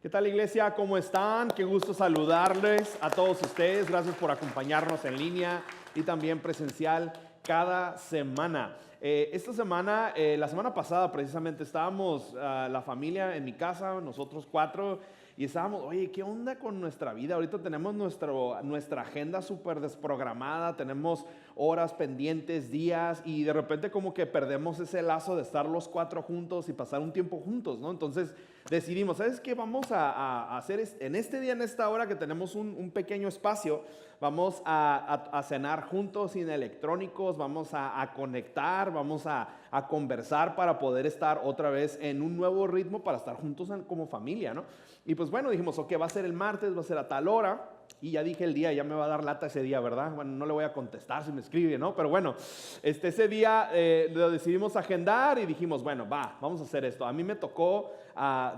¿Qué tal, iglesia? ¿Cómo están? Qué gusto saludarles a todos ustedes. Gracias por acompañarnos en línea y también presencial cada semana. Esta semana, la semana pasada precisamente estábamos la familia en mi casa, nosotros cuatro, y estábamos, oye, ¿qué onda con nuestra vida? Ahorita tenemos nuestra agenda súper desprogramada, tenemos horas pendientes, días, y de repente como que perdemos ese lazo de estar los cuatro juntos y pasar un tiempo juntos, ¿no? Entonces decidimos, ¿sabes qué? Vamos a hacer en este día, en esta hora que tenemos un pequeño espacio, vamos a cenar juntos sin electrónicos, vamos a conectar, vamos a conversar para poder estar otra vez en un nuevo ritmo para estar juntos como familia, ¿no? Y pues bueno, dijimos, ok, va a ser el martes, va a ser a tal hora. Y ya dije el día, ya me va a dar lata ese día, ¿verdad? Bueno, no le voy a contestar si me escribe, ¿no? Pero bueno, ese día lo decidimos agendar y dijimos, bueno, vamos a hacer esto. A mí me tocó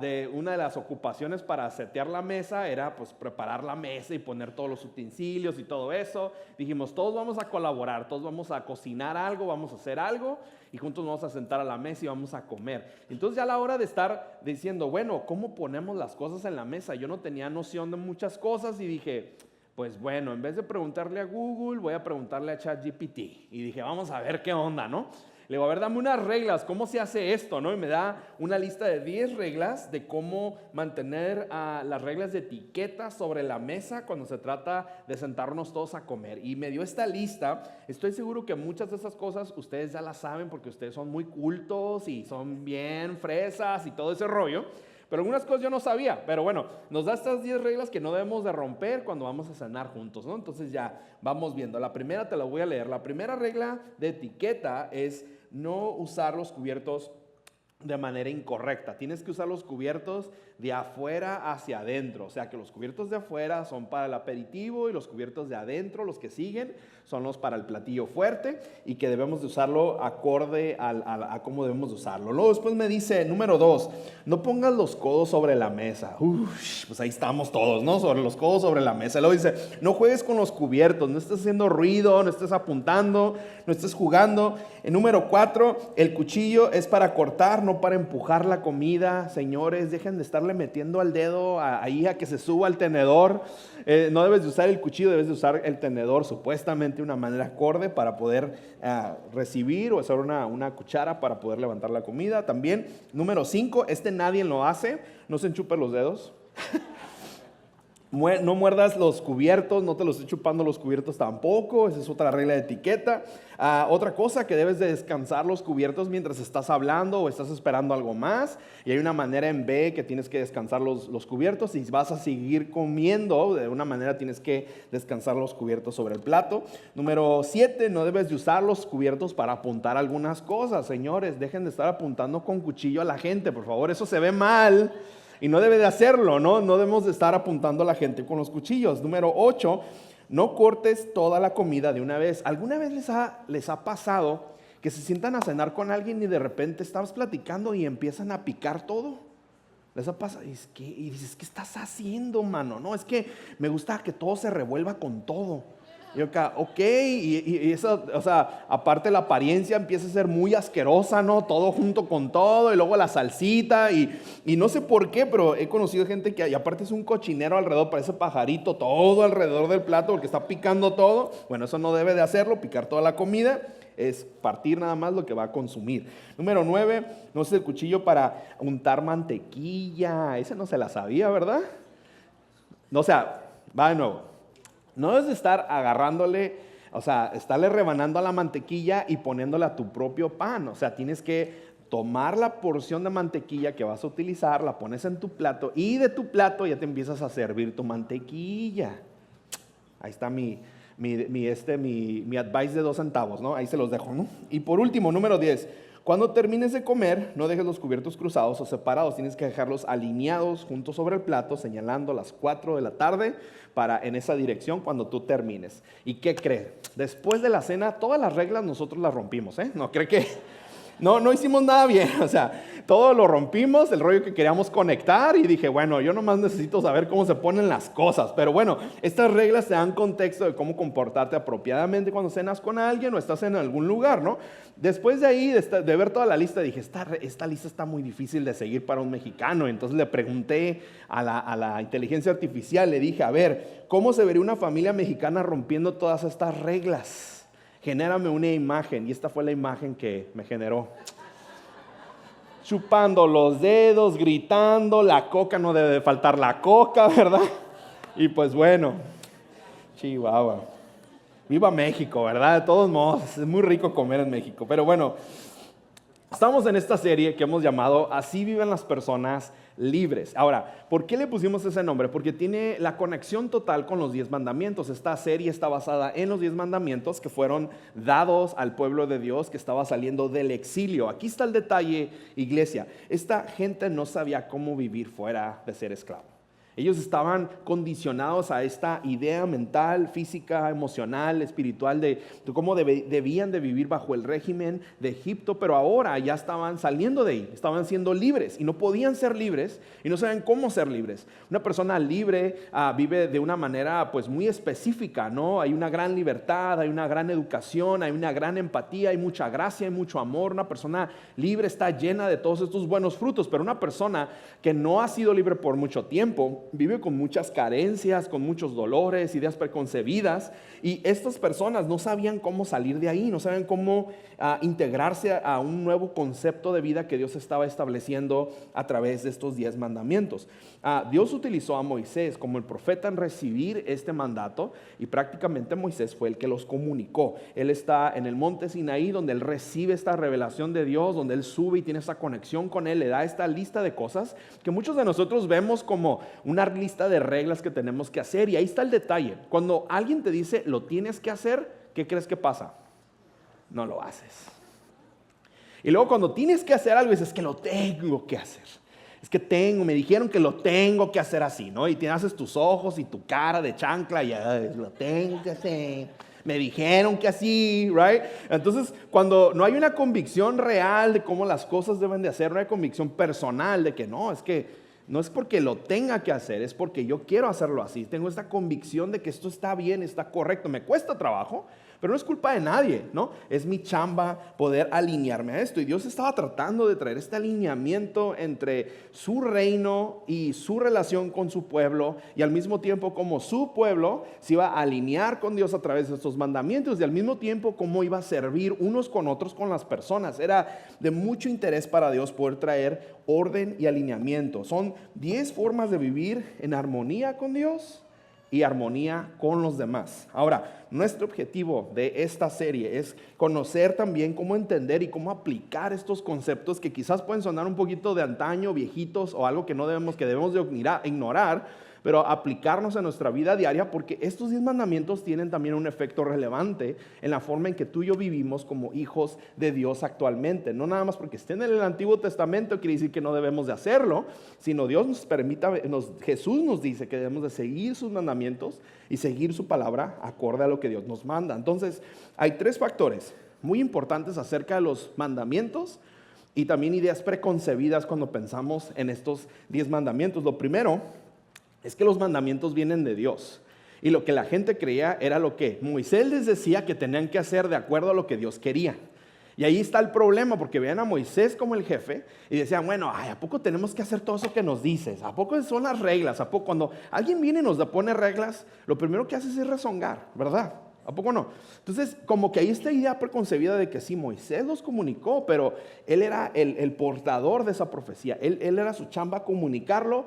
de una de las ocupaciones para setear la mesa, era pues preparar la mesa y poner todos los utensilios y todo eso. Dijimos, todos vamos a colaborar, todos vamos a cocinar algo, vamos a hacer algo y juntos nos vamos a sentar a la mesa y vamos a comer. Entonces ya a la hora de estar diciendo, bueno, ¿cómo ponemos las cosas en la mesa? Yo no tenía noción de muchas cosas y dije, pues bueno, en vez de preguntarle a Google, voy a preguntarle a ChatGPT. Y dije, vamos a ver qué onda, ¿no? Le digo, a ver, dame unas reglas, ¿cómo se hace esto? ¿No? Y me da una lista de 10 reglas de cómo mantener las reglas de etiqueta sobre la mesa cuando se trata de sentarnos todos a comer. Y me dio esta lista. Estoy seguro que muchas de esas cosas ustedes ya las saben porque ustedes son muy cultos y son bien fresas y todo ese rollo. Pero algunas cosas yo no sabía, pero bueno, nos da estas 10 reglas que no debemos de romper cuando vamos a cenar juntos, ¿no? Entonces ya vamos viendo. La primera te la voy a leer. La primera regla de etiqueta es no usar los cubiertos de manera incorrecta. Tienes que usar los cubiertos de afuera hacia adentro. O sea que los cubiertos de afuera son para el aperitivo y los cubiertos de adentro, los que siguen, son los para el platillo fuerte y que debemos de usarlo acorde a cómo debemos de usarlo. Luego después me dice, número 2, no pongas los codos sobre la mesa. Pues ahí estamos todos, ¿no? Sobre los codos sobre la mesa. Luego dice, no juegues con los cubiertos, no estés haciendo ruido, no estés apuntando, no estés jugando. Número 4, el cuchillo es para cortar, no para empujar la comida. Señores, dejen de estarle metiendo al dedo ahí a que se suba al tenedor. No debes de usar el cuchillo, debes de usar el tenedor, supuestamente una manera acorde para poder recibir o usar una cuchara para poder levantar la comida. También, número 5, nadie lo hace, no se enchupe los dedos. No muerdas los cubiertos, no te los estés chupando los cubiertos tampoco, esa es otra regla de etiqueta. Otra cosa, que debes de descansar los cubiertos mientras estás hablando o estás esperando algo más. Y hay una manera en B que tienes que descansar los cubiertos. Si vas a seguir comiendo, de una manera tienes que descansar los cubiertos sobre el plato. Número 7, no debes de usar los cubiertos para apuntar algunas cosas. Señores, dejen de estar apuntando con cuchillo a la gente, por favor, eso se ve mal. Y no debe de hacerlo, ¿no? No debemos de estar apuntando a la gente con los cuchillos. Número 8, no cortes toda la comida de una vez. ¿Alguna vez les ha pasado que se sientan a cenar con alguien y de repente estás platicando y empiezan a picar todo? ¿Les ha pasado? Y dices, ¿qué estás haciendo, mano? No, es que me gusta que todo se revuelva con todo. Y yo acá, ok, y eso, o sea, aparte la apariencia empieza a ser muy asquerosa, ¿no? Todo junto con todo, y luego la salsita, y no sé por qué, pero he conocido gente que, y aparte es un cochinero alrededor, parece pajarito, todo alrededor del plato, porque está picando todo. Bueno, eso no debe de hacerlo, picar toda la comida, es partir nada más lo que va a consumir. Número 9, no uses el cuchillo para untar mantequilla, esa no se la sabía, ¿verdad? No, o sea, va de nuevo. No debes de estar agarrándole, o sea, estarle rebanando a la mantequilla y poniéndole a tu propio pan. O sea, tienes que tomar la porción de mantequilla que vas a utilizar, la pones en tu plato y de tu plato ya te empiezas a servir tu mantequilla. Ahí está mi advice de 2 centavos, ¿no? Ahí se los dejo, ¿no? Y por último, número 10. Cuando termines de comer, no dejes los cubiertos cruzados o separados. Tienes que dejarlos alineados juntos sobre el plato, señalando las 4 de la tarde en esa dirección cuando tú termines. ¿Y qué cree? Después de la cena, todas las reglas nosotros las rompimos, ¿eh? No cree que No hicimos nada bien, o sea, todo lo rompimos, el rollo que queríamos conectar y dije, bueno, yo nomás necesito saber cómo se ponen las cosas. Pero bueno, estas reglas te dan contexto de cómo comportarte apropiadamente cuando cenas con alguien o estás en algún lugar, ¿no? Después de ahí, de ver toda la lista, dije, esta lista está muy difícil de seguir para un mexicano. Entonces le pregunté a la inteligencia artificial, le dije, a ver, ¿cómo se vería una familia mexicana rompiendo todas estas reglas? Genérame una imagen, y esta fue la imagen que me generó. Chupando los dedos, gritando, la coca, no debe de faltar la coca, ¿verdad? Y pues bueno, Chihuahua. Viva México, ¿verdad? De todos modos, es muy rico comer en México. Pero bueno, estamos en esta serie que hemos llamado Así viven las personas libres. Ahora, ¿por qué le pusimos ese nombre? Porque tiene la conexión total con los 10 mandamientos. Esta serie está basada en los 10 mandamientos que fueron dados al pueblo de Dios que estaba saliendo del exilio. Aquí está el detalle, iglesia. Esta gente no sabía cómo vivir fuera de ser esclavo. Ellos estaban condicionados a esta idea mental, física, emocional, espiritual de cómo debían de vivir bajo el régimen de Egipto, pero ahora ya estaban saliendo de ahí, estaban siendo libres y no podían ser libres y no saben cómo ser libres. Una persona libre vive de una manera pues muy específica, ¿no? Hay una gran libertad, hay una gran educación, hay una gran empatía, hay mucha gracia, hay mucho amor. Una persona libre está llena de todos estos buenos frutos, pero una persona que no ha sido libre por mucho tiempo vive con muchas carencias, con muchos dolores, ideas preconcebidas, y estas personas no sabían cómo salir de ahí, no sabían cómo integrarse a un nuevo concepto de vida que Dios estaba estableciendo a través de estos 10 mandamientos. Dios utilizó a Moisés como el profeta en recibir este mandato, y prácticamente Moisés fue el que los comunicó. Él está en el monte Sinaí, donde él recibe esta revelación de Dios, donde él sube y tiene esta conexión con él, le da esta lista de cosas que muchos de nosotros vemos como una lista de reglas que tenemos que hacer. Y ahí está el detalle: cuando alguien te dice lo tienes que hacer, ¿qué crees que pasa? No lo haces. Y luego cuando tienes que hacer algo dices que lo tengo que hacer. Es que me dijeron que lo tengo que hacer así, ¿no? Y te haces tus ojos y tu cara de chancla y lo tengo que hacer. Me dijeron que así, right? Entonces, cuando no hay una convicción real de cómo las cosas deben de hacer, no hay convicción personal de que no, es que no es porque lo tenga que hacer, es porque yo quiero hacerlo así. Tengo esta convicción de que esto está bien, está correcto. Me cuesta trabajo, pero no es culpa de nadie, ¿no? Es mi chamba poder alinearme a esto. Y Dios estaba tratando de traer este alineamiento entre su reino y su relación con su pueblo, y al mismo tiempo como su pueblo se iba a alinear con Dios a través de estos mandamientos, y al mismo tiempo cómo iba a servir unos con otros con las personas. Era de mucho interés para Dios poder traer orden y alineamiento. Son 10 formas de vivir en armonía con Dios y armonía con los demás. Ahora, nuestro objetivo de esta serie es conocer también cómo entender y cómo aplicar estos conceptos que quizás pueden sonar un poquito de antaño, viejitos, o algo que debemos de ignorar, pero aplicarnos en nuestra vida diaria, porque estos 10 mandamientos tienen también un efecto relevante en la forma en que tú y yo vivimos como hijos de Dios actualmente. No nada más porque estén en el Antiguo Testamento quiere decir que no debemos de hacerlo, sino Dios Jesús nos dice que debemos de seguir sus mandamientos y seguir su palabra acorde a lo que Dios nos manda. Entonces, hay 3 factores muy importantes acerca de los mandamientos y también ideas preconcebidas cuando pensamos en estos 10 mandamientos. Lo primero es que los mandamientos vienen de Dios. Y lo que la gente creía era lo que Moisés les decía que tenían que hacer de acuerdo a lo que Dios quería. Y ahí está el problema, porque veían a Moisés como el jefe y decían, bueno, ¿a poco tenemos que hacer todo eso que nos dices? ¿A poco son las reglas? ¿A poco cuando alguien viene y nos pone reglas, lo primero que haces es rezongar, ¿verdad? ¿A poco no? Entonces, como que hay esta idea preconcebida de que sí, Moisés los comunicó, pero él era el portador de esa profecía. Él era su chamba comunicarlo.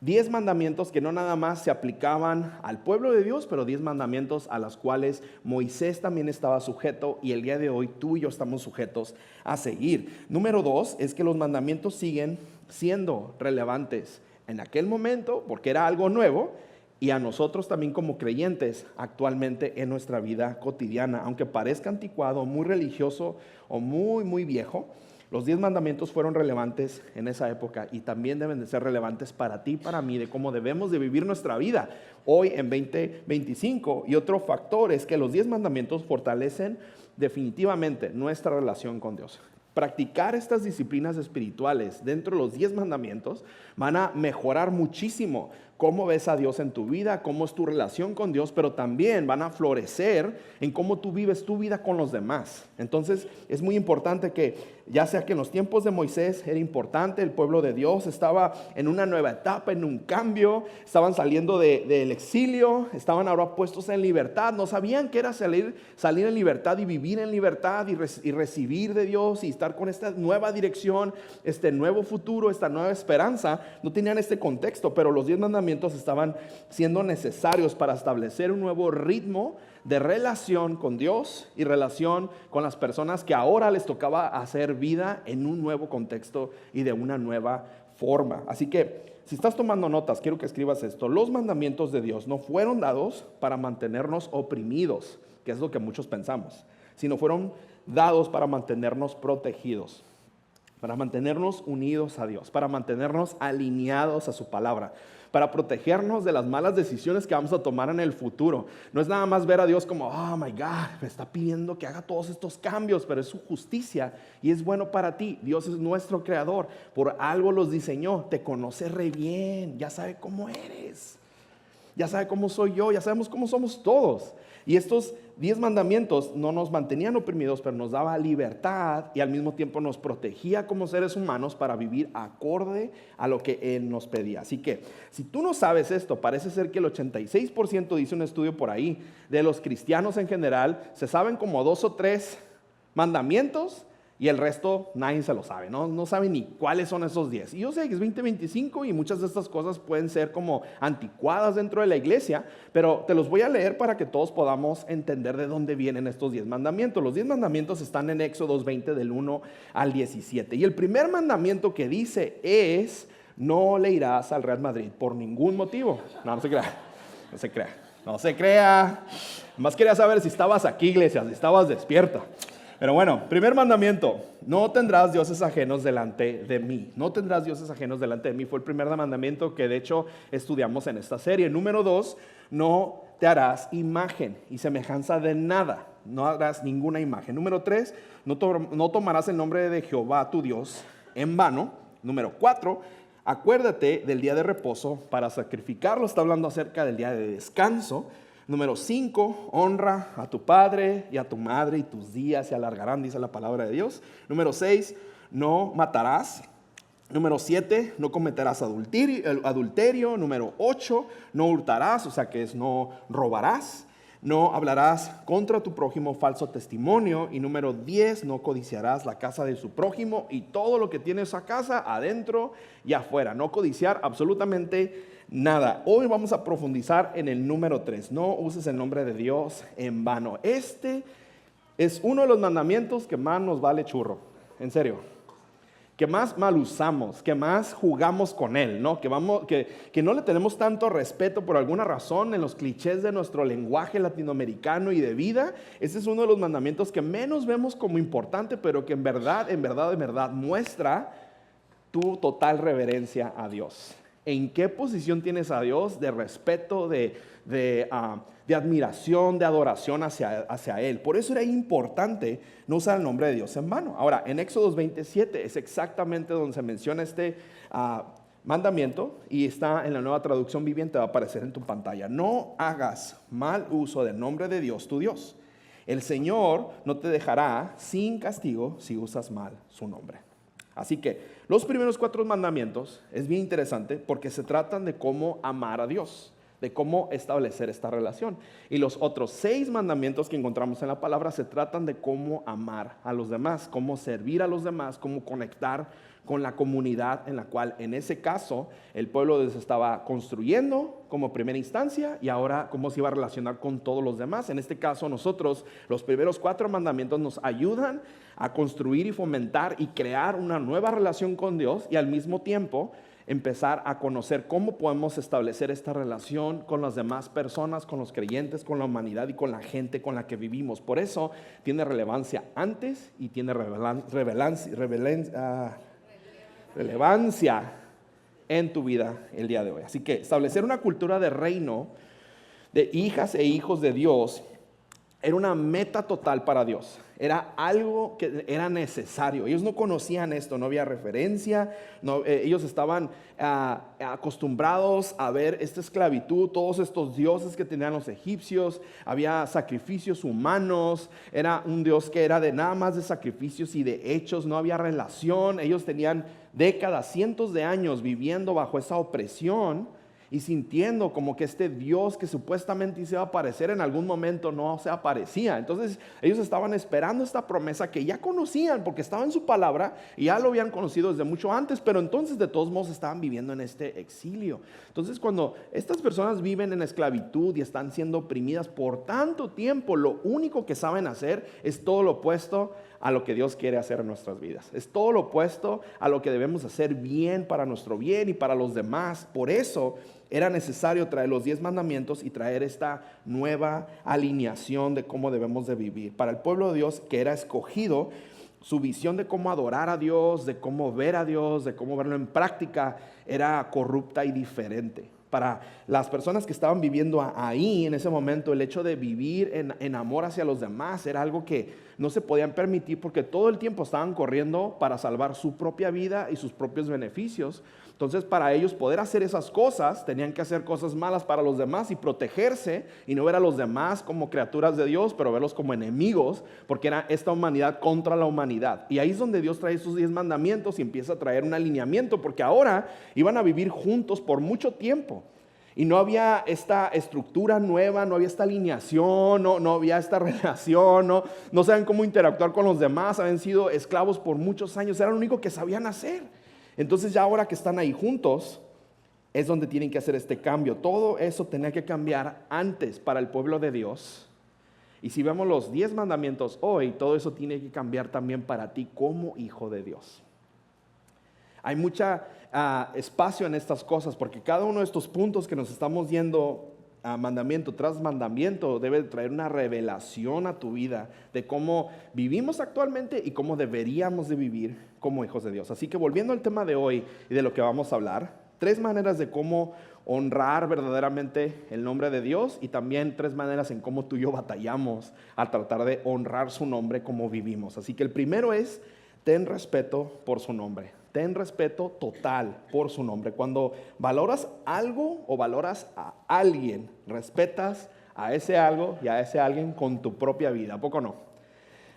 10 mandamientos que no nada más se aplicaban al pueblo de Dios, pero 10 mandamientos a los cuales Moisés también estaba sujeto, y el día de hoy tú y yo estamos sujetos a seguir. Número 2 es que los mandamientos siguen siendo relevantes en aquel momento porque era algo nuevo, y a nosotros también como creyentes actualmente en nuestra vida cotidiana. Aunque parezca anticuado, muy religioso o muy viejo, los 10 mandamientos fueron relevantes en esa época y también deben de ser relevantes para ti y para mí, de cómo debemos de vivir nuestra vida hoy en 2025. Y otro factor es que los 10 mandamientos fortalecen definitivamente nuestra relación con Dios. practicar estas disciplinas espirituales dentro de los 10 mandamientos van a mejorar muchísimo cómo ves a Dios en tu vida, cómo es tu relación con Dios, pero también van a florecer en cómo tú vives tu vida con los demás. Entonces es muy importante que, ya sea que en los tiempos de Moisés era importante, el pueblo de Dios estaba en una nueva etapa, en un cambio, estaban saliendo del exilio, estaban ahora puestos en libertad, no sabían qué era salir en libertad y vivir en libertad y recibir de Dios y estar con esta nueva dirección, este nuevo futuro, esta nueva esperanza. No tenían este contexto, pero los 10 mandamientos estaban siendo necesarios para establecer un nuevo ritmo de relación con Dios y relación con las personas que ahora les tocaba hacer vida en un nuevo contexto y de una nueva forma. Así que si estás tomando notas, quiero que escribas esto. Los mandamientos de Dios no fueron dados para mantenernos oprimidos, que es lo que muchos pensamos, sino fueron dados para mantenernos protegidos, para mantenernos unidos a Dios, para mantenernos alineados a su palabra, para protegernos de las malas decisiones que vamos a tomar en el futuro. No es nada más ver a Dios como, oh my God, me está pidiendo que haga todos estos cambios, pero es su justicia y es bueno para ti. Dios es nuestro creador, por algo los diseñó, te conoce re bien, ya sabe cómo eres, ya sabe cómo soy yo, ya sabemos cómo somos todos. Y estos 10 mandamientos no nos mantenían oprimidos, pero nos daba libertad y al mismo tiempo nos protegía como seres humanos para vivir acorde a lo que Él nos pedía. Así que, si tú no sabes esto, parece ser que el 86%, dice un estudio por ahí, de los cristianos en general, se saben como 2 o 3 mandamientos y el resto nadie se lo sabe, no sabe ni cuáles son esos 10. Y yo sé que es 2025 y muchas de estas cosas pueden ser como anticuadas dentro de la iglesia, pero te los voy a leer para que todos podamos entender de dónde vienen estos 10 mandamientos. Los 10 mandamientos están en Éxodo 20 del 1 al 17. Y el primer mandamiento que dice es: no le irás al Real Madrid por ningún motivo. No se crea. Más quería saber si estabas aquí, iglesia, si estabas despierta. Pero bueno, primer mandamiento: no tendrás dioses ajenos delante de mí. No tendrás dioses ajenos delante de mí. Fue el primer mandamiento que de hecho estudiamos en esta serie. Número 2, no te harás imagen y semejanza de nada. No harás ninguna imagen. Número 3, no tomarás el nombre de Jehová tu Dios en vano. Número 4, acuérdate del día de reposo para sacrificarlo. Está hablando acerca del día de descanso. Número 5, honra a tu padre y a tu madre y tus días se alargarán, dice la palabra de Dios. Número 6, no matarás. Número 7, no cometerás adulterio. Número 8, no hurtarás, o sea que es no robarás. No hablarás contra tu prójimo falso testimonio. Y número 10, no codiciarás la casa de su prójimo y todo lo que tiene esa casa, adentro y afuera. No codiciar absolutamente nada. Hoy vamos a profundizar en el número 3. No uses el nombre de Dios en vano. Este es uno de los mandamientos que más nos vale churro. En serio. Que más mal usamos, que más jugamos con él, ¿no? Que no le tenemos tanto respeto por alguna razón en los clichés de nuestro lenguaje latinoamericano y de vida. Ese es uno de los mandamientos que menos vemos como importante, pero que en verdad muestra tu total reverencia a Dios. ¿En qué posición tienes a Dios de respeto, de admiración, de adoración hacia Él? Por eso era importante no usar el nombre de Dios en vano. Ahora, en Éxodo 27 es exactamente donde se menciona este mandamiento y está en la Nueva Traducción Viviente, va a aparecer en tu pantalla. No hagas mal uso del nombre de Dios, tu Dios. El Señor no te dejará sin castigo si usas mal su nombre. Así que los primeros 4 mandamientos es bien interesante porque se tratan de cómo amar a Dios, de cómo establecer esta relación. Y los otros 6 mandamientos que encontramos en la palabra se tratan de cómo amar a los demás, cómo servir a los demás, cómo conectar con la comunidad en la cual en ese caso el pueblo se estaba construyendo como primera instancia y ahora cómo se iba a relacionar con todos los demás. En este caso nosotros, los primeros 4 mandamientos nos ayudan a construir y fomentar y crear una nueva relación con Dios y al mismo tiempo empezar a conocer cómo podemos establecer esta relación con las demás personas, con los creyentes, con la humanidad y con la gente con la que vivimos. Por eso tiene relevancia antes y tiene relevancia en tu vida el día de hoy. Así que establecer una cultura de reino de hijas e hijos de Dios era una meta total para Dios. Era algo que era necesario. Ellos no conocían esto, no había referencia. Ellos estaban acostumbrados a ver esta esclavitud, todos estos dioses que tenían los egipcios. Había sacrificios humanos. Era un Dios que era de nada más de sacrificios y de hechos. No había relación. Ellos tenían décadas, cientos de años viviendo bajo esa opresión y sintiendo como que este Dios que supuestamente se iba a aparecer en algún momento no se aparecía. Entonces ellos estaban esperando esta promesa que ya conocían porque estaba en su palabra y ya lo habían conocido desde mucho antes, pero entonces de todos modos estaban viviendo en este exilio. Entonces cuando estas personas viven en esclavitud y están siendo oprimidas por tanto tiempo, lo único que saben hacer es todo lo opuesto a lo que Dios quiere hacer en nuestras vidas. Es todo lo opuesto a lo que debemos hacer bien para nuestro bien y para los demás. Por eso era necesario traer los 10 mandamientos y traer esta nueva alineación de cómo debemos de vivir. Para el pueblo de Dios que era escogido, su visión de cómo adorar a Dios, de cómo ver a Dios, de cómo verlo en práctica, era corrupta y diferente. Para las personas que estaban viviendo ahí en ese momento, el hecho de vivir en amor hacia los demás era algo que no se podían permitir porque todo el tiempo estaban corriendo para salvar su propia vida y sus propios beneficios. Entonces, para ellos poder hacer esas cosas, tenían que hacer cosas malas para los demás y protegerse y no ver a los demás como criaturas de Dios, pero verlos como enemigos, porque era esta humanidad contra la humanidad. Y ahí es donde Dios trae sus 10 mandamientos y empieza a traer un alineamiento, porque ahora iban a vivir juntos por mucho tiempo. Y no había esta estructura nueva, no había esta alineación, no había esta relación, no sabían cómo interactuar con los demás, habían sido esclavos por muchos años, era lo único que sabían hacer. Entonces ya ahora que están ahí juntos, es donde tienen que hacer este cambio. Todo eso tenía que cambiar antes para el pueblo de Dios. Y si vemos los 10 mandamientos hoy, todo eso tiene que cambiar también para ti como hijo de Dios. Hay mucho espacio en estas cosas, porque cada uno de estos puntos que nos estamos yendo mandamiento tras mandamiento debe traer una revelación a tu vida de cómo vivimos actualmente y cómo deberíamos de vivir como hijos de Dios. Así que volviendo al tema de hoy y de lo que vamos a hablar, 3 maneras de cómo honrar verdaderamente el nombre de Dios y también 3 maneras en cómo tú y yo batallamos a tratar de honrar su nombre como vivimos. Así que el primero es: ten respeto por su nombre. Ten respeto total por su nombre. Cuando valoras algo o valoras a alguien, respetas a ese algo y a ese alguien con tu propia vida. ¿A poco no?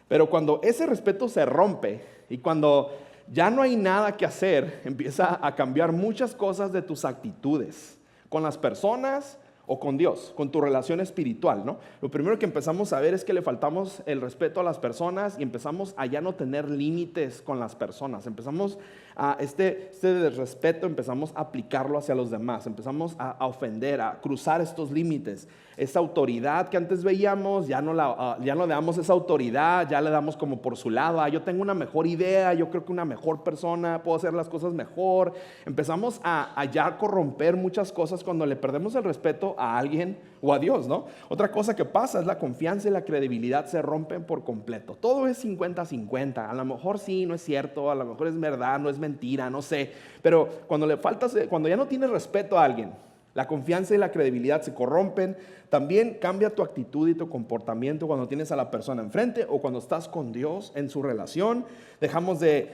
Pero cuando ese respeto se rompe y cuando ya no hay nada que hacer, empieza a cambiar muchas cosas de tus actitudes con las personas o con Dios, con tu relación espiritual, ¿no? Lo primero que empezamos a ver es que le faltamos el respeto a las personas y empezamos a ya no tener límites con las personas. Empezamos a este desrespeto, empezamos a aplicarlo hacia los demás, empezamos a ofender, a cruzar estos límites. Esa autoridad que antes veíamos, ya no le damos esa autoridad, ya le damos como por su lado. Yo tengo una mejor idea, yo creo que una mejor persona, puedo hacer las cosas mejor. Empezamos a ya corromper muchas cosas cuando le perdemos el respeto a alguien o a Dios, ¿no? Otra cosa que pasa es la confianza y la credibilidad se rompen por completo. Todo es 50-50. A lo mejor sí, no es cierto, a lo mejor es verdad, no es mentira, no sé. Pero cuando ya no tienes respeto a alguien, la confianza y la credibilidad se corrompen. También cambia tu actitud y tu comportamiento cuando tienes a la persona enfrente o cuando estás con Dios en su relación. Dejamos de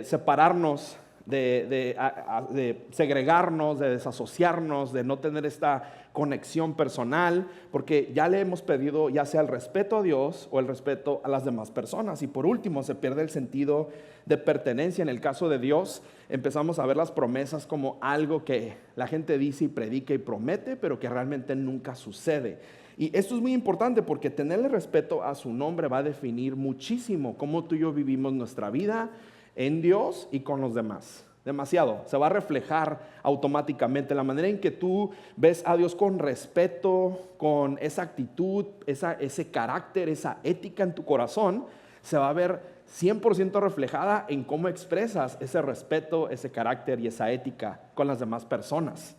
separarnos, de segregarnos, de desasociarnos, de no tener esta conexión personal, porque ya le hemos pedido ya sea el respeto a Dios o el respeto a las demás personas. Y por último, se pierde el sentido de pertenencia. En el caso de Dios, empezamos a ver las promesas como algo que la gente dice y predica y promete, pero que realmente nunca sucede. Y esto es muy importante porque tenerle respeto a su nombre va a definir muchísimo cómo tú y yo vivimos nuestra vida en Dios y con los demás. Demasiado, se va a reflejar automáticamente la manera en que tú ves a Dios con respeto, con esa actitud, ese carácter, esa ética en tu corazón, se va a ver 100% reflejada en cómo expresas ese respeto, ese carácter y esa ética con las demás personas,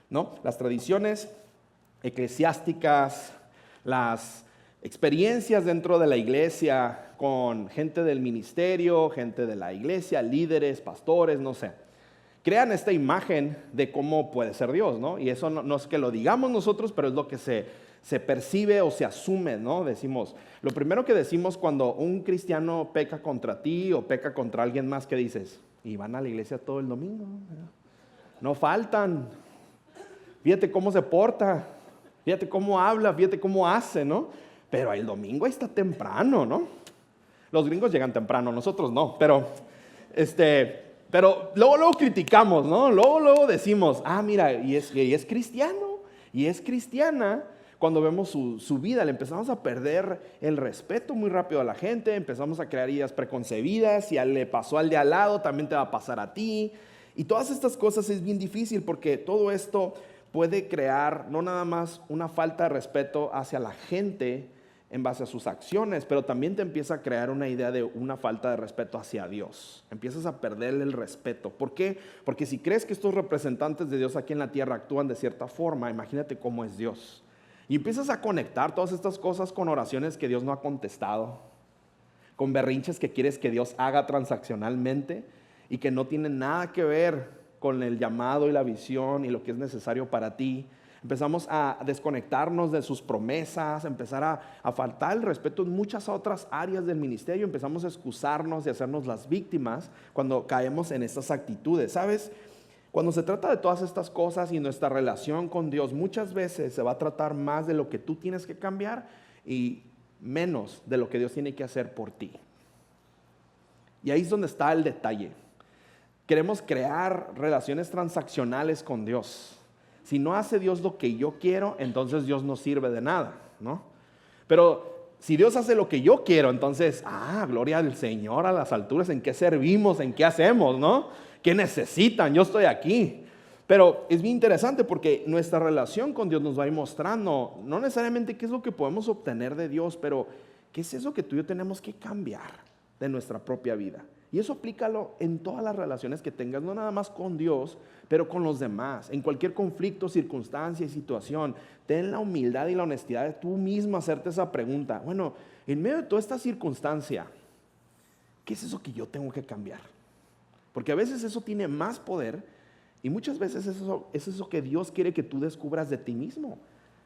¿no? Las tradiciones eclesiásticas, las experiencias dentro de la iglesia con gente del ministerio, gente de la iglesia, líderes, pastores, no sé, crean esta imagen de cómo puede ser Dios, ¿no? Y eso no es que lo digamos nosotros, pero es lo que se se percibe o se asume, ¿no? Decimos, lo primero que decimos cuando un cristiano peca contra ti o peca contra alguien más, ¿qué dices? Y van a la iglesia todo el domingo, no faltan, fíjate cómo se porta, fíjate cómo habla, fíjate cómo hace, ¿no? Pero el domingo ahí está temprano, ¿no? Los gringos llegan temprano, nosotros no, pero luego criticamos, ¿no? Luego decimos, mira, y es cristiano, y es cristiana. Cuando vemos su vida, le empezamos a perder el respeto muy rápido a la gente, empezamos a crear ideas preconcebidas, si le pasó al de al lado, también te va a pasar a ti. Y todas estas cosas es bien difícil porque todo esto puede crear no nada más una falta de respeto hacia la gente en base a sus acciones, pero también te empieza a crear una idea de una falta de respeto hacia Dios. Empiezas a perderle el respeto. ¿Por qué? Porque si crees que estos representantes de Dios aquí en la tierra actúan de cierta forma, imagínate cómo es Dios. Y empiezas a conectar todas estas cosas con oraciones que Dios no ha contestado, con berrinches que quieres que Dios haga transaccionalmente y que no tienen nada que ver con el llamado y la visión y lo que es necesario para ti. Empezamos a desconectarnos de sus promesas, empezar a faltar el respeto en muchas otras áreas del ministerio. Empezamos a excusarnos y hacernos las víctimas cuando caemos en estas actitudes, ¿sabes? Cuando se trata de todas estas cosas y nuestra relación con Dios, muchas veces se va a tratar más de lo que tú tienes que cambiar y menos de lo que Dios tiene que hacer por ti. Y ahí es donde está el detalle. Queremos crear relaciones transaccionales con Dios. Si no hace Dios lo que yo quiero, entonces Dios no sirve de nada, ¿no? Pero si Dios hace lo que yo quiero, entonces, gloria al Señor a las alturas, ¿en qué servimos? ¿En qué hacemos, no? ¿Qué necesitan? Yo estoy aquí. Pero es bien interesante porque nuestra relación con Dios nos va a ir mostrando, no necesariamente qué es lo que podemos obtener de Dios, pero qué es eso que tú y yo tenemos que cambiar de nuestra propia vida. Y eso aplícalo en todas las relaciones que tengas, no nada más con Dios, pero con los demás. En cualquier conflicto, circunstancia y situación, ten la humildad y la honestidad de tú mismo hacerte esa pregunta. Bueno, en medio de toda esta circunstancia, ¿qué es eso que yo tengo que cambiar? Porque a veces eso tiene más poder y muchas veces es eso que Dios quiere que tú descubras de ti mismo,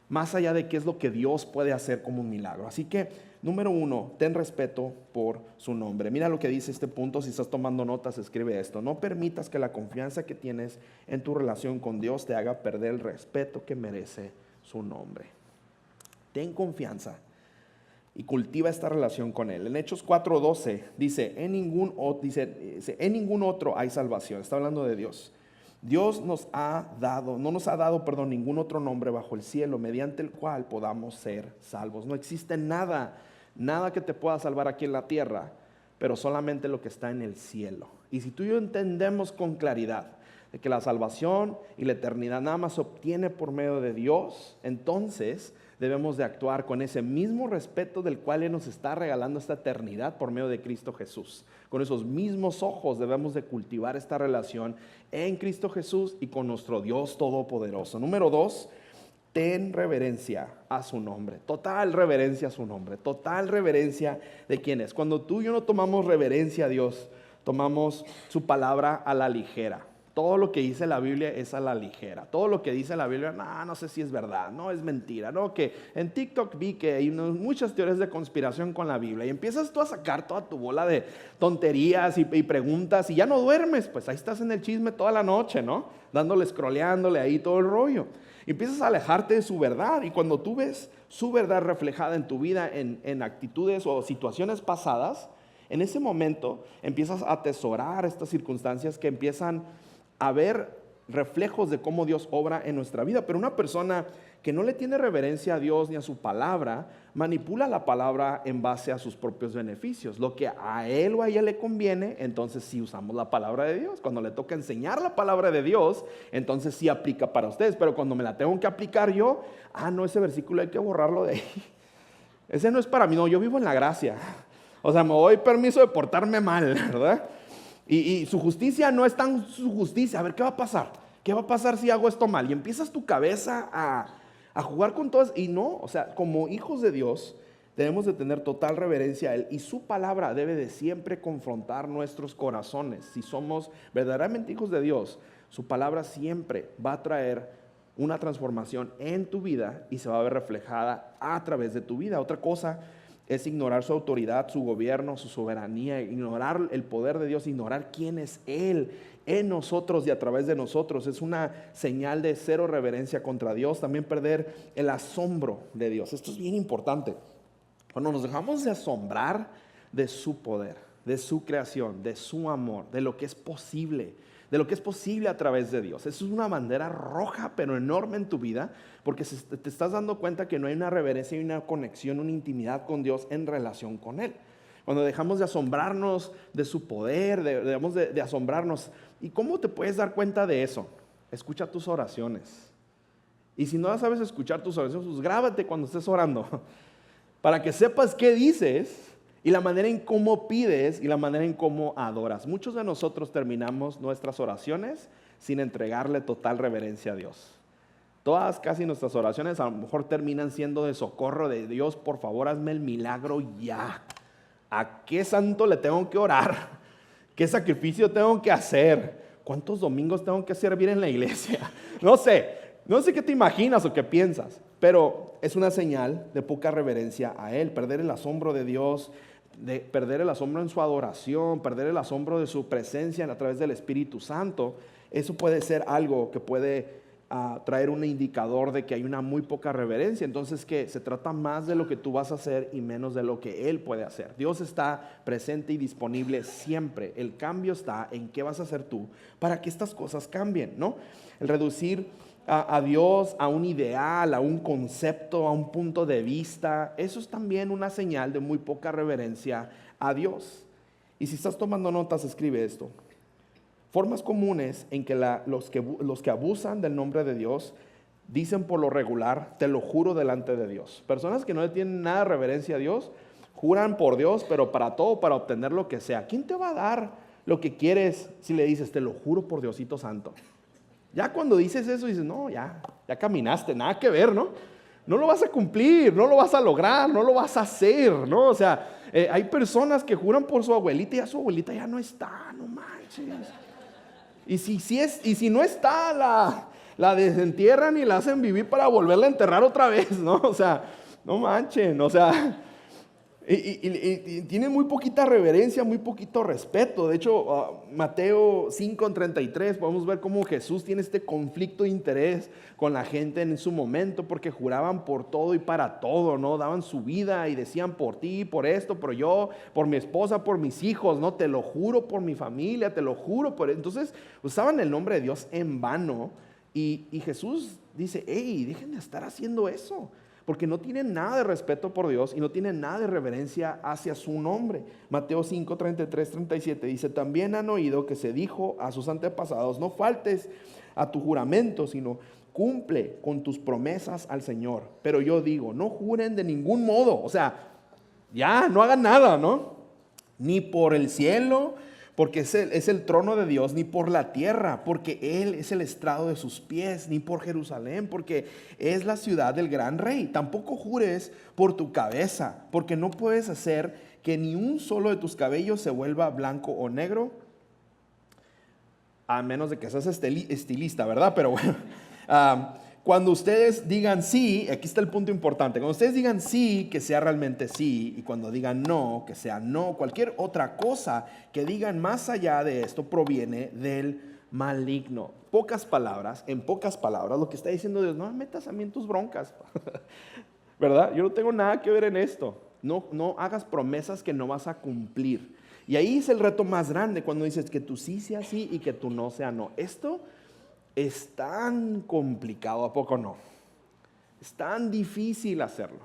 más allá de qué es lo que Dios puede hacer como un milagro. Así que, número 1, ten respeto por su nombre. Mira lo que dice este punto, si estás tomando notas, escribe esto. No permitas que la confianza que tienes en tu relación con Dios te haga perder el respeto que merece su nombre. Ten confianza y cultiva esta relación con Él. En Hechos 4:12 dice, en ningún otro hay salvación. Está hablando de Dios. Dios no nos ha dado ningún otro nombre bajo el cielo mediante el cual podamos ser salvos. No existe nada que te pueda salvar aquí en la tierra, pero solamente lo que está en el cielo. Y si tú y yo entendemos con claridad de que la salvación y la eternidad nada más se obtiene por medio de Dios, entonces debemos de actuar con ese mismo respeto del cual Él nos está regalando esta eternidad por medio de Cristo Jesús. Con esos mismos ojos debemos de cultivar esta relación en Cristo Jesús y con nuestro Dios Todopoderoso. Número 2, ten reverencia a su nombre. Total reverencia a su nombre. Total reverencia de quién es. Cuando tú y yo no tomamos reverencia a Dios, tomamos su palabra a la ligera. Todo lo que dice la Biblia es a la ligera. Todo lo que dice la Biblia, no sé si es verdad, no es mentira. No, que en TikTok vi que hay muchas teorías de conspiración con la Biblia y empiezas tú a sacar toda tu bola de tonterías y preguntas y ya no duermes, pues ahí estás en el chisme toda la noche, ¿no? Dándole, scrolleándole ahí todo el rollo. Y empiezas a alejarte de su verdad y cuando tú ves su verdad reflejada en tu vida, en actitudes o situaciones pasadas, en ese momento empiezas a atesorar estas circunstancias que empiezan a ver reflejos de cómo Dios obra en nuestra vida. Pero una persona que no le tiene reverencia a Dios ni a su palabra, manipula la palabra en base a sus propios beneficios. Lo que a él o a ella le conviene, entonces sí usamos la palabra de Dios. Cuando le toca enseñar la palabra de Dios, entonces sí aplica para ustedes. Pero cuando me la tengo que aplicar yo, no, ese versículo hay que borrarlo de ahí. Ese no es para mí, no, yo vivo en la gracia. O sea, me doy permiso de portarme mal, ¿verdad? Y su justicia no es tan su justicia. A ver, ¿qué va a pasar? ¿Qué va a pasar si hago esto mal? Y empiezas tu cabeza a jugar con todo eso. Y no, o sea, como hijos de Dios, debemos de tener total reverencia a Él. Y su palabra debe de siempre confrontar nuestros corazones. Si somos verdaderamente hijos de Dios, su palabra siempre va a traer una transformación en tu vida y se va a ver reflejada a través de tu vida. Otra cosa es ignorar su autoridad, su gobierno, su soberanía, ignorar el poder de Dios, ignorar quién es Él en nosotros y a través de nosotros. Es una señal de cero reverencia contra Dios. También perder el asombro de Dios. Esto es bien importante. Cuando nos dejamos de asombrar de su poder, de su creación, de su amor, de lo que es posible, a través de Dios. Eso es una bandera roja pero enorme en tu vida, porque te estás dando cuenta que no hay una reverencia y una conexión, una intimidad con Dios en relación con Él. Cuando dejamos de asombrarnos de su poder, dejamos de asombrarnos. ¿Y cómo te puedes dar cuenta de eso? Escucha tus oraciones. Y si no sabes escuchar tus oraciones, pues grábate cuando estés orando, para que sepas qué dices y la manera en cómo pides y la manera en cómo adoras. Muchos de nosotros terminamos nuestras oraciones sin entregarle total reverencia a Dios. Todas casi nuestras oraciones a lo mejor terminan siendo de socorro de Dios. Por favor, hazme el milagro ya. ¿A qué santo le tengo que orar? ¿Qué sacrificio tengo que hacer? ¿Cuántos domingos tengo que servir en la iglesia? No sé qué te imaginas o qué piensas, pero es una señal de poca reverencia a Él. Perder el asombro de Dios, de perder el asombro en su adoración, perder el asombro de su presencia a través del Espíritu Santo. Eso puede ser algo que puede traer un indicador de que hay una muy poca reverencia. Entonces, que se trata más de lo que tú vas a hacer y menos de lo que Él puede hacer. Dios está presente y disponible siempre. El cambio está en qué vas a hacer tú para que estas cosas cambien, ¿no? El reducir a Dios a un ideal, a un concepto, a un punto de vista, eso es también una señal de muy poca reverencia a Dios. Y si estás tomando notas, escribe esto. Formas comunes en que los que abusan del nombre de Dios dicen por lo regular, te lo juro delante de Dios. Personas que no le tienen nada de reverencia a Dios, juran por Dios, pero para todo, para obtener lo que sea. ¿Quién te va a dar lo que quieres si le dices, te lo juro por Diosito Santo? Ya cuando dices eso, dices, no, ya caminaste, nada que ver, ¿no? No lo vas a cumplir, no lo vas a lograr, no lo vas a hacer, ¿no? O sea, hay personas que juran por su abuelita y ya su abuelita ya no está, no manches. Y si no está, la desentierran y la hacen vivir para volverla a enterrar otra vez, ¿no? O sea, no manchen, o sea, y tienen muy poquita reverencia, muy poquito respeto. De hecho, Mateo 5:33, podemos ver cómo Jesús tiene este conflicto de interés con la gente en su momento, porque juraban por todo y para todo, ¿no? Daban su vida y decían por ti, por esto, por yo, por mi esposa, por mis hijos, ¿no? Te lo juro por mi familia, te lo juro por... Entonces, usaban el nombre de Dios en vano y Jesús dice, hey, dejen de estar haciendo eso, porque no tienen nada de respeto por Dios y no tienen nada de reverencia hacia su nombre. Mateo 5:33-37 dice, también han oído que se dijo a sus antepasados, no faltes a tu juramento, sino cumple con tus promesas al Señor. Pero yo digo, no juren de ningún modo, o sea, ya no hagan nada, ¿no? Ni por el cielo, porque es el trono de Dios, ni por la tierra, porque Él es el estrado de sus pies, ni por Jerusalén, porque es la ciudad del gran rey. Tampoco jures por tu cabeza, porque no puedes hacer que ni un solo de tus cabellos se vuelva blanco o negro, a menos de que seas estilista, ¿verdad? Pero bueno, cuando ustedes digan sí, aquí está el punto importante, cuando ustedes digan sí, que sea realmente sí, y cuando digan no, que sea no. Cualquier otra cosa que digan más allá de esto proviene del maligno. En pocas palabras, lo que está diciendo Dios, no me metas a mí en tus broncas, ¿verdad? Yo no tengo nada que ver en esto. No hagas promesas que no vas a cumplir. Y ahí es el reto más grande, cuando dices que tú sí sea sí y que tú no sea no. Esto es tan complicado, ¿a poco no? Es tan difícil hacerlo.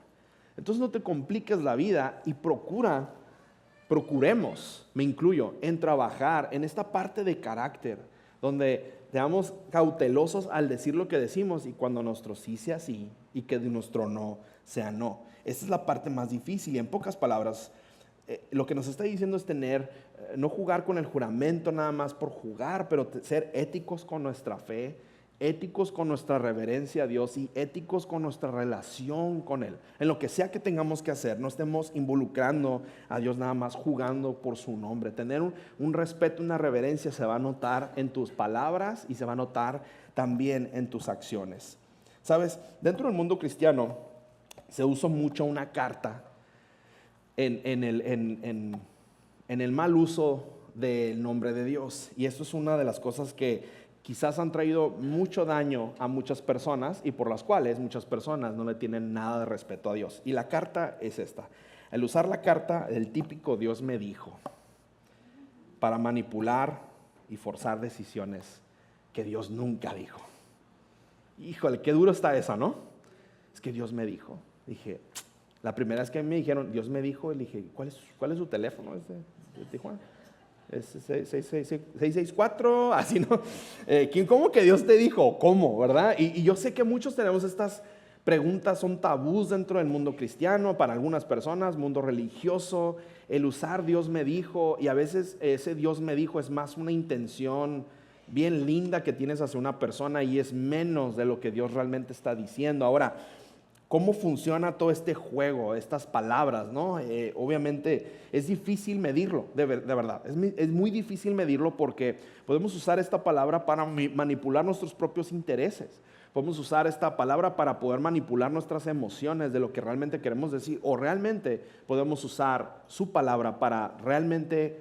Entonces no te compliques la vida y procuremos, me incluyo, en trabajar en esta parte de carácter, donde seamos cautelosos al decir lo que decimos y cuando nuestro sí sea sí y que nuestro no sea no. Esta es la parte más difícil y en pocas palabras, lo que nos está diciendo es no jugar con el juramento nada más por jugar, pero ser éticos con nuestra fe, éticos con nuestra reverencia a Dios y éticos con nuestra relación con Él. En lo que sea que tengamos que hacer, no estemos involucrando a Dios nada más jugando por su nombre. Tener un respeto, una reverencia se va a notar en tus palabras y se va a notar también en tus acciones. Sabes, dentro del mundo cristiano se usa mucho una carta en el mal uso del nombre de Dios. Y esto es una de las cosas que quizás han traído mucho daño a muchas personas y por las cuales muchas personas no le tienen nada de respeto a Dios. Y la carta es esta. El usar la carta, el típico Dios me dijo, para manipular y forzar decisiones que Dios nunca dijo. Híjole, qué duro está esa, ¿no? Es que Dios me dijo. Dije, la primera vez que me dijeron, Dios me dijo, y le dije, ¿cuál es su teléfono? ¿Es de Tijuana? Es 664, así, ¿no? ¿Cómo que Dios te dijo? ¿Cómo? ¿Verdad? Y yo sé que muchos tenemos estas preguntas, son tabús dentro del mundo cristiano, para algunas personas, mundo religioso, el usar Dios me dijo, y a veces ese Dios me dijo es más una intención bien linda que tienes hacia una persona y es menos de lo que Dios realmente está diciendo. Ahora, ¿cómo funciona todo este juego, estas palabras, ¿no? Obviamente es difícil medirlo, de verdad. Es muy difícil medirlo porque podemos usar esta palabra para manipular nuestros propios intereses. Podemos usar esta palabra para poder manipular nuestras emociones de lo que realmente queremos decir. O realmente podemos usar su palabra para realmente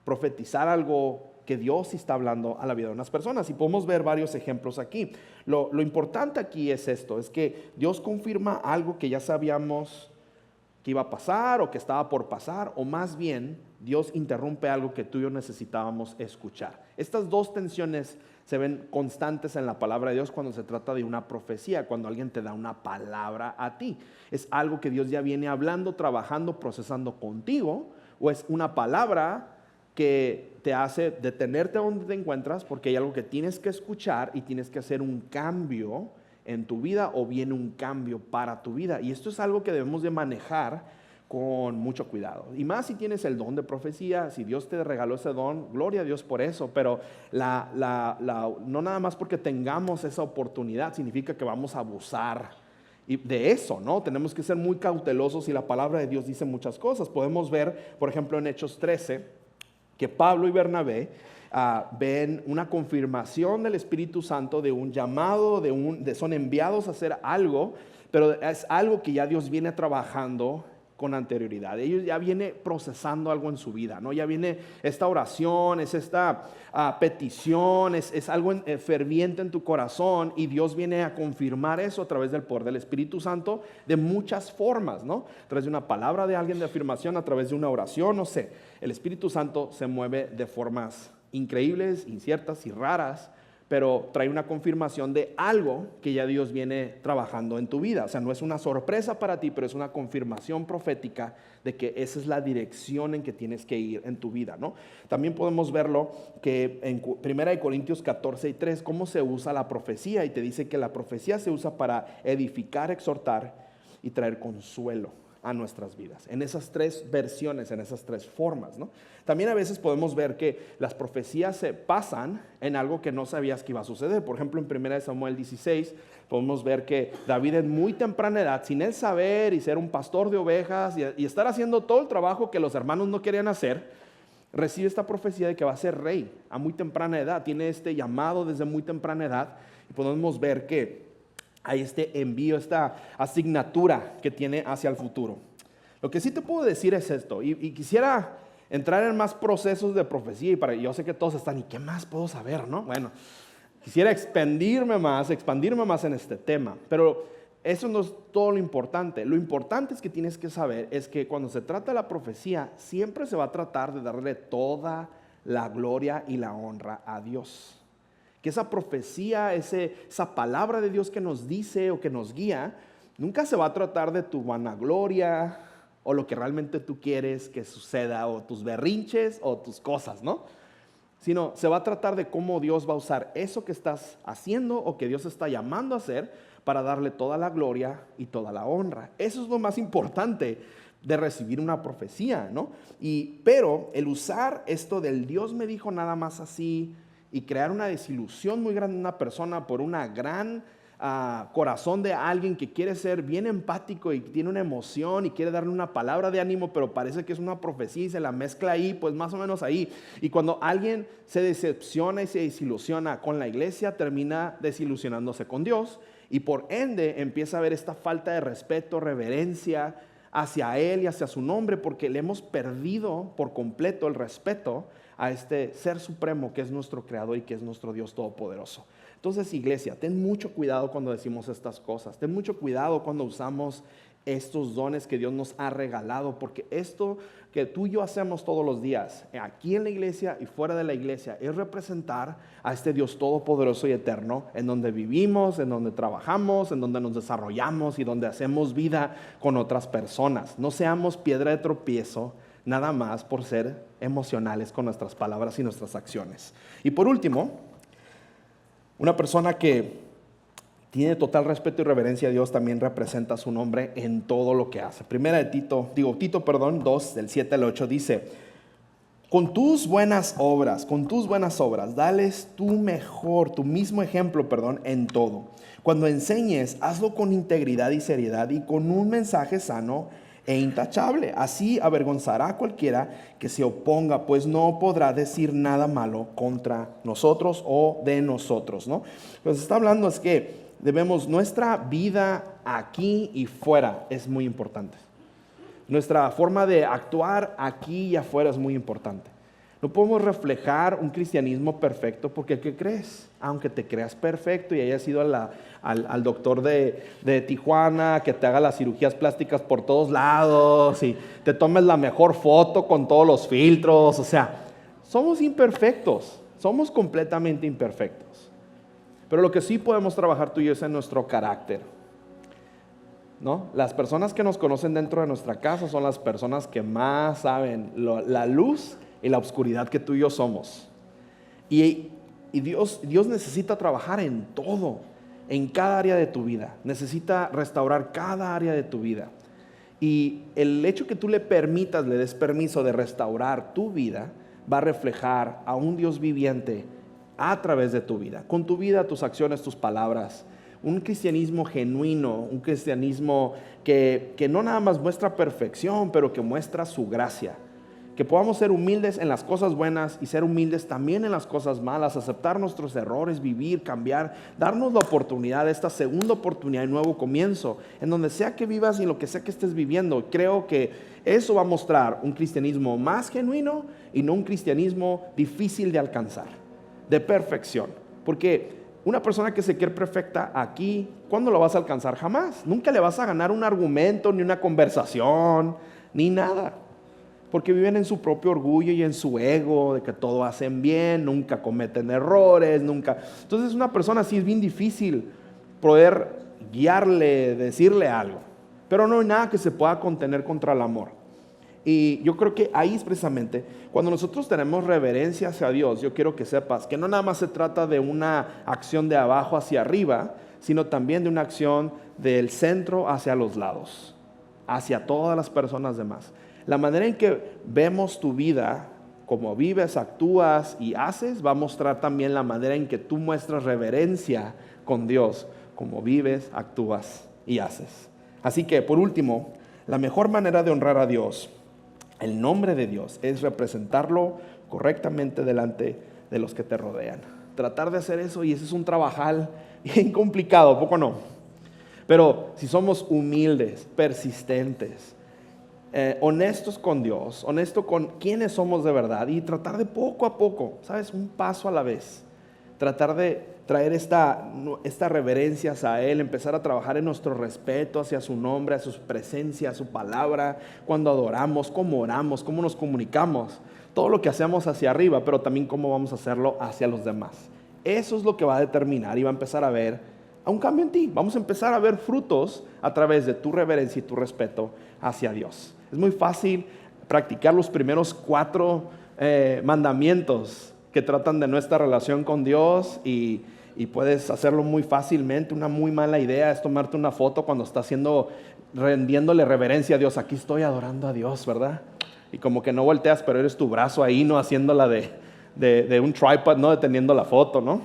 profetizar algo que Dios está hablando a la vida de unas personas. Y podemos ver varios ejemplos aquí. Lo importante aquí es esto, es que Dios confirma algo que ya sabíamos que iba a pasar o que estaba por pasar, o más bien Dios interrumpe algo que tú y yo necesitábamos escuchar. Estas dos tensiones se ven constantes en la palabra de Dios cuando se trata de una profecía, cuando alguien te da una palabra a ti. Es algo que Dios ya viene hablando, trabajando, procesando contigo, o es una palabra que te hace detenerte donde te encuentras porque hay algo que tienes que escuchar y tienes que hacer un cambio en tu vida o viene un cambio para tu vida. Y esto es algo que debemos de manejar con mucho cuidado. Y más si tienes el don de profecía, si Dios te regaló ese don, gloria a Dios por eso, pero no nada más porque tengamos esa oportunidad significa que vamos a abusar y de eso, ¿no? Tenemos que ser muy cautelosos y la palabra de Dios dice muchas cosas. Podemos ver, por ejemplo, en Hechos 13, que Pablo y Bernabé ven una confirmación del Espíritu Santo de un llamado, son enviados a hacer algo, pero es algo que ya Dios viene trabajando con anterioridad. Ellos ya viene procesando algo en su vida, ¿no? Ya viene esta oración, es esta petición, es algo ferviente en tu corazón y Dios viene a confirmar eso a través del poder del Espíritu Santo de muchas formas, ¿no? A través de una palabra de alguien de afirmación, a través de una oración, no sé. El Espíritu Santo se mueve de formas increíbles, inciertas y raras, pero trae una confirmación de algo que ya Dios viene trabajando en tu vida. O sea, no es una sorpresa para ti, pero es una confirmación profética de que esa es la dirección en que tienes que ir en tu vida, ¿no? También podemos verlo que en 1 Corintios 14:3, cómo se usa la profecía, y te dice que la profecía se usa para edificar, exhortar y traer consuelo a nuestras vidas, en esas tres versiones, en esas tres formas, ¿no? También a veces podemos ver que las profecías se pasan en algo que no sabías que iba a suceder. Por ejemplo, en 1 Samuel 16 podemos ver que David en muy temprana edad, sin él saber y ser un pastor de ovejas y estar haciendo todo el trabajo que los hermanos no querían hacer, recibe esta profecía de que va a ser rey a muy temprana edad. Tiene este llamado desde muy temprana edad y podemos ver que hay este envío, esta asignatura que tiene hacia el futuro. Lo que sí te puedo decir es esto, y quisiera entrar en más procesos de profecía, y yo sé que todos están, ¿y qué más puedo saber, no? Bueno, quisiera expandirme más en este tema, pero eso no es todo lo importante. Lo importante es que tienes que saber es que cuando se trata de la profecía, siempre se va a tratar de darle toda la gloria y la honra a Dios. Que esa profecía, esa palabra de Dios que nos dice o que nos guía, nunca se va a tratar de tu vanagloria o lo que realmente tú quieres que suceda, o tus berrinches o tus cosas, ¿no? Sino se va a tratar de cómo Dios va a usar eso que estás haciendo o que Dios está llamando a hacer para darle toda la gloria y toda la honra. Eso es lo más importante de recibir una profecía, ¿no? Pero el usar esto del Dios me dijo nada más así y crear una desilusión muy grande en una persona por una gran corazón de alguien que quiere ser bien empático y tiene una emoción y quiere darle una palabra de ánimo, pero parece que es una profecía y se la mezcla ahí, pues más o menos ahí. Y cuando alguien se decepciona y se desilusiona con la iglesia, termina desilusionándose con Dios y por ende empieza a haber esta falta de respeto, reverencia hacia Él y hacia su nombre, porque le hemos perdido por completo el respeto a este ser supremo que es nuestro creador y que es nuestro Dios todopoderoso. Entonces, iglesia, ten mucho cuidado cuando decimos estas cosas. Ten mucho cuidado cuando usamos estos dones que Dios nos ha regalado, porque esto que tú y yo hacemos todos los días, aquí en la iglesia y fuera de la iglesia, es representar a este Dios todopoderoso y eterno, en donde vivimos, en donde trabajamos, en donde nos desarrollamos y donde hacemos vida con otras personas. No seamos piedra de tropiezo nada más por ser emocionales con nuestras palabras y nuestras acciones. Y por último, una persona que tiene total respeto y reverencia a Dios también representa su nombre en todo lo que hace. Primera de Tito 2, del 7 al 8 dice: con tus buenas obras, dales tu mismo ejemplo, en todo. Cuando enseñes, hazlo con integridad y seriedad y con un mensaje sano e intachable. Así avergonzará a cualquiera que se oponga, pues no podrá decir nada malo contra nosotros o de nosotros, ¿no? Lo que se está hablando es que nuestra vida aquí y fuera es muy importante. Nuestra forma de actuar aquí y afuera es muy importante. No podemos reflejar un cristianismo perfecto porque ¿qué crees? Aunque te creas perfecto y hayas ido al doctor de Tijuana, que te haga las cirugías plásticas por todos lados y te tomes la mejor foto con todos los filtros, o sea, somos imperfectos, somos completamente imperfectos. Pero lo que sí podemos trabajar tú y yo es en nuestro carácter, ¿no? Las personas que nos conocen dentro de nuestra casa son las personas que más saben la luz y la oscuridad que tú y yo somos. Y Dios necesita trabajar en todo, en cada área de tu vida. Necesita restaurar cada área de tu vida. Y el hecho que tú le des permiso de restaurar tu vida, va a reflejar a un Dios viviente a través de tu vida, con tu vida, tus acciones, tus palabras. Un cristianismo genuino, un cristianismo que no nada más muestra perfección, pero que muestra su gracia. Que podamos ser humildes en las cosas buenas y ser humildes también en las cosas malas, aceptar nuestros errores, vivir, cambiar, darnos la oportunidad, esta segunda oportunidad y nuevo comienzo, en donde sea que vivas y lo que sea que estés viviendo. Creo que eso va a mostrar un cristianismo más genuino y no un cristianismo difícil de alcanzar, de perfección. Porque una persona que se quiere perfecta aquí, ¿cuándo lo vas a alcanzar? Jamás. Nunca le vas a ganar un argumento, ni una conversación, ni nada. Porque viven en su propio orgullo y en su ego de que todo hacen bien, nunca cometen errores, nunca. Entonces una persona así es bien difícil poder guiarle, decirle algo. Pero no hay nada que se pueda contener contra el amor. Y yo creo que ahí es precisamente cuando nosotros tenemos reverencia hacia Dios. Yo quiero que sepas que no nada más se trata de una acción de abajo hacia arriba, sino también de una acción del centro hacia los lados, hacia todas las personas demás. La manera en que vemos tu vida, como vives, actúas y haces, va a mostrar también la manera en que tú muestras reverencia con Dios, como vives, actúas y haces. Así que, por último, la mejor manera de honrar a Dios, el nombre de Dios, es representarlo correctamente delante de los que te rodean. Tratar de hacer eso, y ese es un trabajal bien complicado, ¿poco no? Pero si somos humildes, persistentes, honestos con Dios, honestos con quiénes somos de verdad y tratar de poco a poco, ¿sabes? Un paso a la vez, tratar de traer esta reverencia hacia Él, empezar a trabajar en nuestro respeto hacia su nombre, a su presencia, a su palabra, cuando adoramos, cómo oramos, cómo nos comunicamos, todo lo que hacemos hacia arriba, pero también cómo vamos a hacerlo hacia los demás. Eso es lo que va a determinar y va a empezar a ver a un cambio en ti. Vamos a empezar a ver frutos a través de tu reverencia y tu respeto hacia Dios. Es muy fácil practicar los primeros 4 mandamientos que tratan de nuestra relación con Dios y puedes hacerlo muy fácilmente. Una muy mala idea es tomarte una foto cuando estás rendiéndole reverencia a Dios. Aquí estoy adorando a Dios, ¿verdad? Y como que no volteas, pero eres tu brazo ahí, ¿no? Haciéndola de un tripod, ¿no? Deteniendo la foto, ¿no?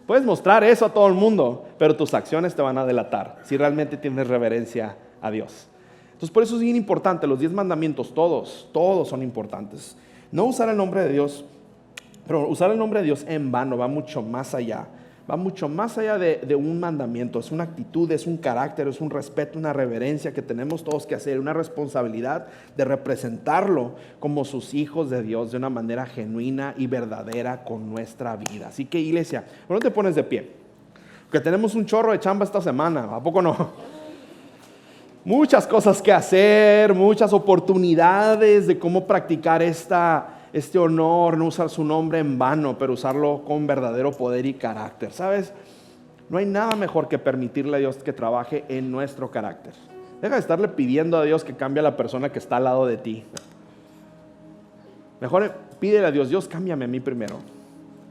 Puedes mostrar eso a todo el mundo, pero tus acciones te van a delatar si realmente tienes reverencia a Dios. Entonces por eso es bien importante, los 10 mandamientos, todos son importantes. No usar el nombre de Dios, pero usar el nombre de Dios en vano va mucho más allá. Va mucho más allá de un mandamiento. Es una actitud, es un carácter, es un respeto, una reverencia que tenemos todos que hacer, una responsabilidad de representarlo como sus hijos de Dios de una manera genuina y verdadera con nuestra vida. Así que, iglesia, ¿por qué no te pones de pie? Porque tenemos un chorro de chamba esta semana, ¿a poco no? Muchas cosas que hacer, muchas oportunidades de cómo practicar este honor, no usar su nombre en vano, pero usarlo con verdadero poder y carácter. ¿Sabes? No hay nada mejor que permitirle a Dios que trabaje en nuestro carácter. Deja de estarle pidiendo a Dios que cambie a la persona que está al lado de ti. Mejor pídele a Dios, Dios, cámbiame a mí primero.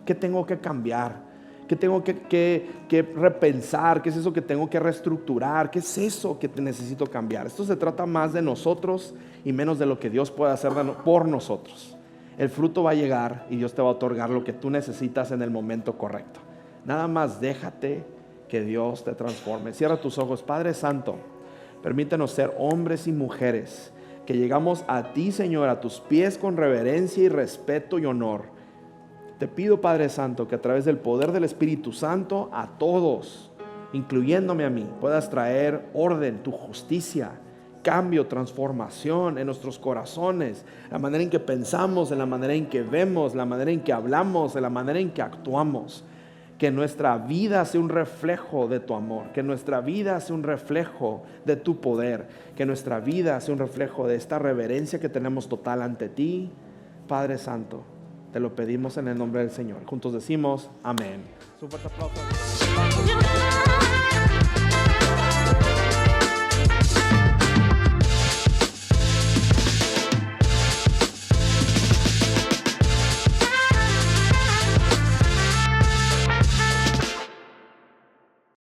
¿Qué tengo que cambiar? ¿Qué tengo que repensar? ¿Qué es eso que tengo que reestructurar? ¿Qué es eso que necesito cambiar? Esto se trata más de nosotros y menos de lo que Dios puede hacer por nosotros. El fruto va a llegar y Dios te va a otorgar lo que tú necesitas en el momento correcto. Nada más déjate que Dios te transforme. Cierra tus ojos. Padre Santo, permítenos ser hombres y mujeres que llegamos a ti, Señor, a tus pies con reverencia y respeto y honor. Te pido, Padre Santo, que a través del poder del Espíritu Santo a todos, incluyéndome a mí, puedas traer orden, tu justicia, cambio, transformación en nuestros corazones, la manera en que pensamos, en la manera en que vemos, la manera en que hablamos, en la manera en que actuamos. Que nuestra vida sea un reflejo de tu amor, que nuestra vida sea un reflejo de tu poder, que nuestra vida sea un reflejo de esta reverencia que tenemos total ante ti, Padre Santo. Te lo pedimos en el nombre del Señor. Juntos decimos amén. Un fuerte aplauso.